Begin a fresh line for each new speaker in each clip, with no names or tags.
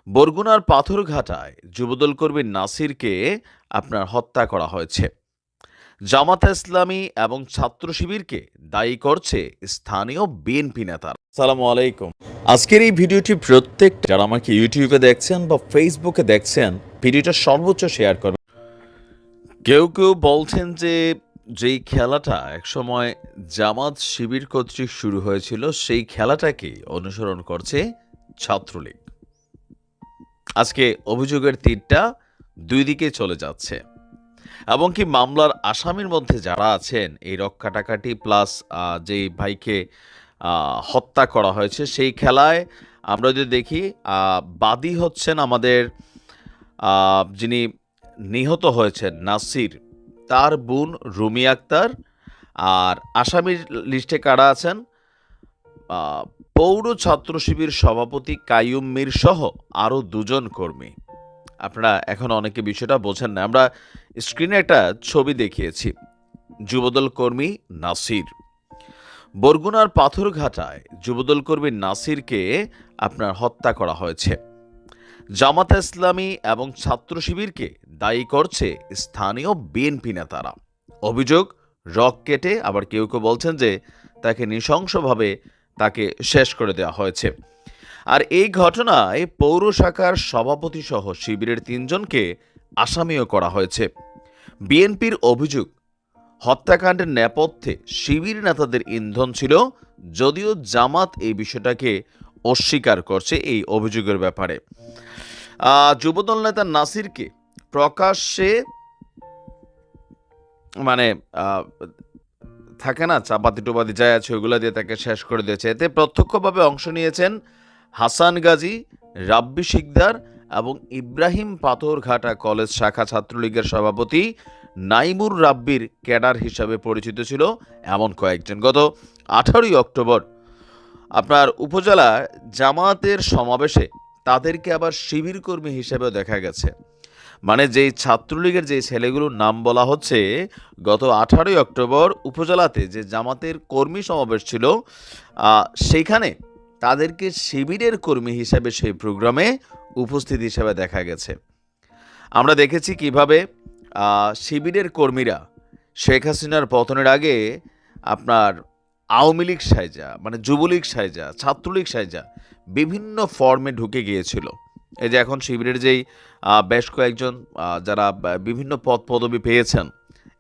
বরগুনার পাথরঘাটায় যুবদল কর্মী নাসিরকে হত্যা করা হয়েছে। জামাতে ইসলামী এবং ছাত্র শিবিরকে দায়ী করছে স্থানীয় বিএনপি নেতারা। আসসালামু আলাইকুম। আজকের এই ভিডিওটি প্রত্যেক যারা আমাকে ইউটিউবে দেখছেন বা ফেসবুকে দেখছেন, ভিডিওটা সর্বোচ্চ শেয়ার করবেন। কেউ কেউ বলছেন যে যেই খেলাটা একসময় জামাত শিবির কর্তৃক শুরু হয়েছিল, সেই খেলাটাকে অনুসরণ করছে ছাত্রলীগ। আজকে অভিযোগের তীরটা দুই দিকে চলে যাচ্ছে এবং কি মামলার আসামির মধ্যে যারা আছেন, এই রক্ষাটাকাটি প্লাস যেই ভাইকে হত্যা করা হয়েছে, সেই খেলায় আমরা যদি দেখি বাদী হচ্ছেন আমাদের যিনি নিহত হয়েছেন নাসির, তার বোন রুমি আক্তার, আর আসামির লিস্টে কারা আছেন পৌর ছাত্র শিবির সভাপতি কাইয়ুম মীর সহ আরও দুজন কর্মী। আপনারা এখন অনেকে বিষয়টা বোঝেন না। আমরা স্ক্রিনে একটা ছবি দেখিয়েছি। যুবদল কর্মী নাসির, বরগুনার পাথরঘাটায় যুবদল কর্মী নাসিরকে হত্যা করা হয়েছে। জামাতে ইসলামী এবং ছাত্র শিবিরকে দায়ী করছে স্থানীয় বিএনপি নেতারা। অভিযোগ, রক কেটে, আবার কেউ কেউ বলছেন যে তাকে নৃশংসভাবে তাকে শেষ করে দেওয়া হয়েছে। আর এই ঘটনায় পৌর শাখার সভাপতি সহ শিবিরের ৩ জনকে আসামিও করা হয়েছে। বিএনপির অভিযোগ, হত্যাকাণ্ডের নেপথ্যে শিবির নেতাদের ইন্ধন ছিল, যদিও জামাত এই বিষয়টাকে অস্বীকার করছে এই অভিযোগের ব্যাপারে। যুবদল নেতা নাসিরকে প্রকাশ্যে থাকে না, চাপাতি টোপাতি যায় আছে, ওগুলো দিয়ে তাকে শেষ করে দিয়েছে। এতে প্রত্যক্ষভাবে অংশ নিয়েছেন হাসান গাজী, রাব্বি শিকদার এবং ইব্রাহিম। পাথরঘাটা কলেজ শাখা ছাত্রলীগের সভাপতি নাইমুর রাব্বির ক্যাডার হিসাবে পরিচিত ছিল এমন কয়েকজন। গত 18ই অক্টোবর উপজেলা জামাতের সমাবেশে তাদেরকে আবার শিবির কর্মী হিসেবেও দেখা গেছে। যেই ছাত্রলীগের যে ছেলেগুলোর নাম বলা হচ্ছে, গত 18ই অক্টোবর উপজেলাতে যে জামাতের কর্মী সমাবেশ ছিল, সেইখানে তাদেরকে শিবিরের কর্মী হিসেবে সেই প্রোগ্রামে উপস্থিত হিসেবে দেখা গেছে। আমরা দেখেছি কিভাবে শিবিরের কর্মীরা শেখ হাসিনার পতনের আগে আওয়ামী লীগ সাইজা, যুবলীগ সাইজা, ছাত্রলীগ সাইজা বিভিন্ন ফর্মে ঢুকে গিয়েছিল। এই যে এখন শিবিরের যেই বেশ কয়েকজন যারা বিভিন্ন পদ পদবি পেয়েছেন,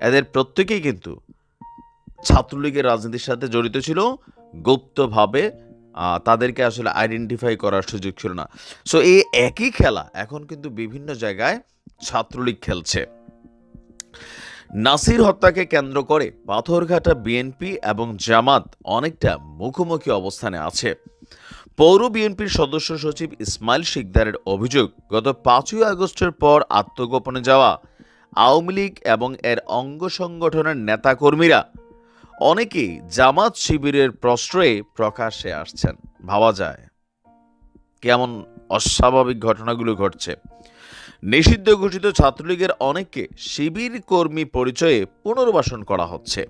এদের প্রত্যেকেই কিন্তু ছাত্রলীগের রাজনীতির সাথে জড়িত ছিল। গুপ্তভাবে তাদেরকে আসলে আইডেন্টিফাই করার সুযোগ ছিল না। সো এই একই খেলা এখন কিন্তু বিভিন্ন জায়গায় ছাত্রলীগ খেলছে। নাসির হত্যাকে কেন্দ্র করে পাথরঘাটা বিএনপি এবং জামাত অনেকটা মুখোমুখি অবস্থানে আছে। পৌর বিএনপির সদস্য সচিব ইসমাইল শিকদারের অভিযোগ, গত 5ই আগস্টের পর আত্মগোপনে যাওয়া আওয়ামী লীগ এবং এর অঙ্গ সংগঠনের নেতাকর্মীরা অনেকেই জামাত শিবিরের প্রশ্রয়ে প্রকাশ্যে আসছেন। ভাবা যায় কেমন অস্বাভাবিক ঘটনাগুলো ঘটছে। নিষিদ্ধ ঘোষিত ছাত্রলীগের অনেককে শিবির কর্মী পরিচয়ে পুনর্বাসন করা হচ্ছে।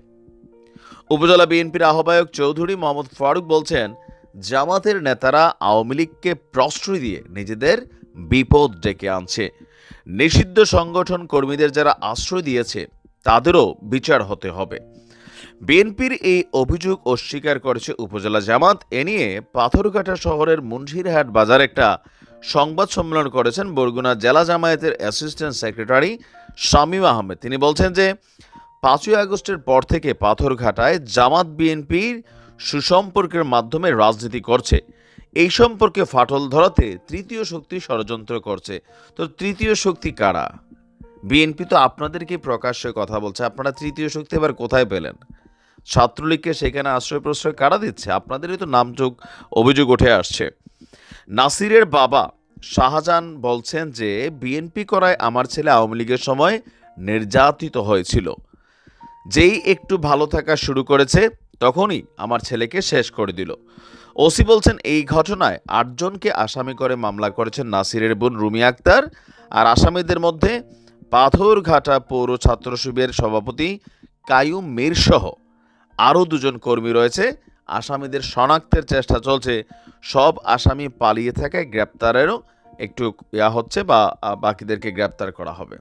উপজেলা বিএনপির আহ্বায়ক চৌধুরী মোহাম্মদ ফারুক বলছেন, জামাতের নেতারা আওয়ামী লীগকে প্রশ্রয় দিয়ে নিজেদের বিপদ ডেকে আনছে। নিষিদ্ধ সংগঠন কর্মীদের যারা আশ্রয় দিয়েছে তাদেরও বিচার হতে হবে। বিএনপির এই অভিযোগ অস্বীকার করেছে উপজেলা জামাত। এ নিয়ে পাথরঘাটা শহরের মুন্সিরহাট বাজার একটা সংবাদ সম্মেলন করেছেন বরগুনা জেলা জামায়াতের অ্যাসিস্ট্যান্ট সেক্রেটারি শামীম আহমেদ। তিনি বলছেন যে 5ই আগস্টের পর থেকে পাথরঘাটায় জামাত বিএনপির সুসম্পর্কের মাধ্যমে রাজনীতি করছে। এই সম্পর্কে ফাটল ধরাতে তৃতীয় শক্তি ষড়যন্ত্র করছে। তো তৃতীয় শক্তি কারা? বিএনপি তো আপনাদেরকে প্রকাশ্যে কথা বলছে। আপনারা তৃতীয় শক্তি এবার কোথায় পেলেন? ছাত্রলীগকে সেখানে আশ্রয় প্রশ্রয় কারা দিচ্ছে? আপনাদেরই তো নামযোগ অভিযোগ উঠে আসছে। নাসিরের বাবা শাহজাহান বলছেন যে বিএনপি করায় আমার ছেলে আওয়ামী লীগের সময় নির্যাতিত হয়েছিল। যেই একটু ভালো থাকা শুরু করেছে তখনই আমার ছেলেকে শেষ করে দিল। ওসি বলছেন, এই ঘটনায় 8 জনকে আসামি করে মামলা করেছেন নাসিরের বোন রুমি আক্তার। আর আসামিদের মধ্যে পাথরঘাটা পৌর ছাত্র শিবিরের সভাপতি কাইয়ুম মীর সহ আরও 2 জন কর্মী রয়েছে। আসামিদের শনাক্তের চেষ্টা চলছে। সব আসামি পালিয়ে থাকায় গ্রেপ্তারেরও একটু হচ্ছে বা বাকিদেরকে গ্রেপ্তার করা হবে।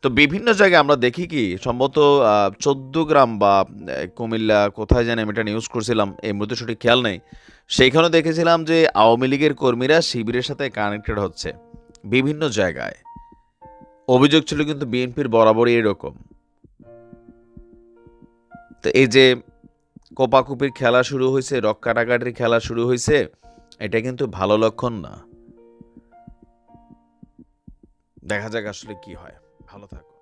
তো বিভিন্ন জায়গায় আমরা দেখি কি সম্ভবত ১৪ গ্রাম বা কুমিল্লা কোথায় জানি আমি এটা নিউজ করছিলাম, এই মুহূর্তে সঠিক খেয়াল নেই। সেইখানেও দেখেছিলাম যে আওয়ামী লীগের কর্মীরা শিবিরের সাথে কানেক্টেড হচ্ছে বিভিন্ন জায়গায়। অভিযোগ ছিল কিন্তু বিএনপির বরাবরই এরকম। তো এই যে কোপাকুপির খেলা শুরু হয়েছে, রক কাটাকাটির খেলা শুরু হয়েছে, এটা কিন্তু ভালো লক্ষণ না। দেখা যাক আসলে কি হয়। ভালো থাকো।